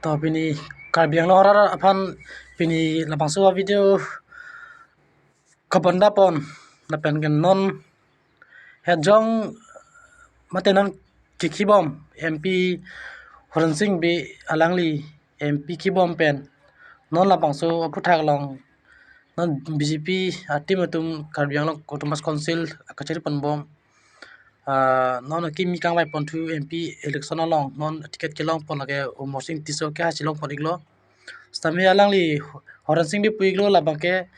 to bini karbiang lo rar aphan bini lapang suwa video kabanda pon na pen gen non hejong matenon kikibom MP Horan Singh bi alangli MP kibom pen non lapang su puthak long non BJP timatum karbiang lo Autonomous Council akachari panbom non kimi kang bai pon thu MP election along non ticket kelong pon lage mosing tiso ke hachilong pon iglo stami alangli Horan Singh bi puiglo labake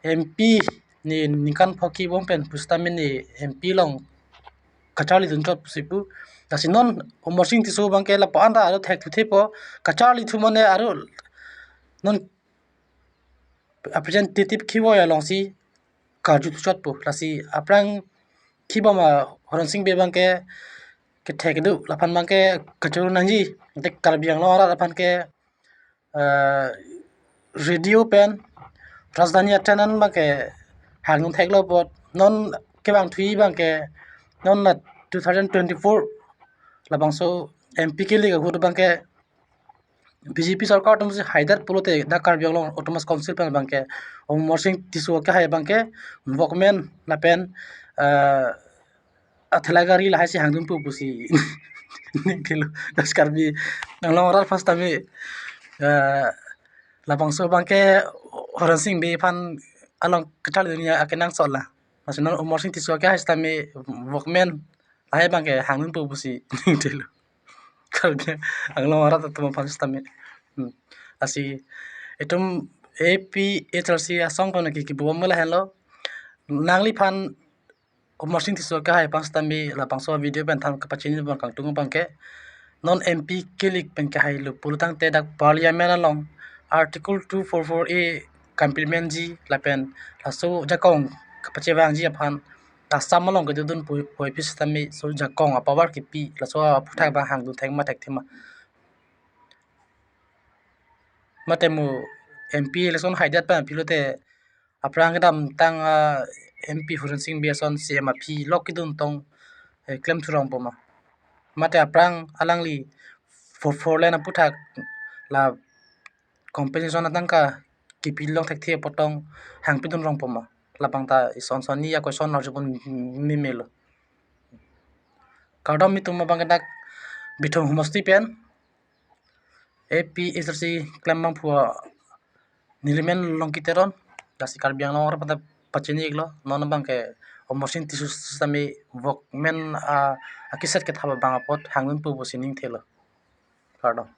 MP ni nikan phoki bom pen pustami ni MP long kachali dunjot pusipu dasinon mosing tiso bangke la panda aro thek thuthepo kachali thumone aro non representative khiwo ya longsi kaju chot pu lasi aprang khibama Horan Singh be bangke ke thek du lapan bangke kachuru nangji te karbiang lo ora lapan ke radio pen Rajdhani Attanan bangke hangun theklo pot non ke bang thui bangke non na 2024 labang so MP ke liga hu bangke BJP सरकार तुमसे हाइदर पुलोते दा कार्बियांग लोग autonomous council पर बंके और मॉर्सिंग तिसो के हाय बंके वॉकमैन लापेन अथलागारी लाहासी हांगदुम पु पुसी निकलो दस कार्बी नंगलो ओराल फर्स्ट टाइम लाबांसो बंके Horan Singh बे फान along कटाल दुनिया अकेनांग सोला मसनो मॉर्सिंग तिसो के हाय टाइम वॉकमैन लाहाय बंके हांगदुम पु पुसी निकलो karbi anglo ora to fans tami asi etum APHRC asong kono ki bom mala hello nangli phan machine tiso ka hai pans tami la pangso video ban tham ka pachini ban kang tung bangke non MP kilik pen ka hai lu pulutang te dak parliament along article 244A complement ji la pen la so jakong ka pache bang ji aphan ta samalong ke dun poi pis tami so jakong power ki pi la so puthak ba hang du thek ma thek thima matemu MP election haidat pa pilote aprang dam tang MP Horan Singh beson CM phi lokidun tong claim thurong poma mate aprang alangli for lena puthak la compensation atangka ki pilong thek the potong hang pidun rong poma lapang ta ison soni ya question narjupun mimelo kadam mitum bang dak bithong humasti pen APHRC claim bang phua nilimen longkiteron dasi karbiang long pada pachini iglo non bang ke omosin tisu sami vokmen akiset ke thaba bang pot hangun pu bosining thelo pardon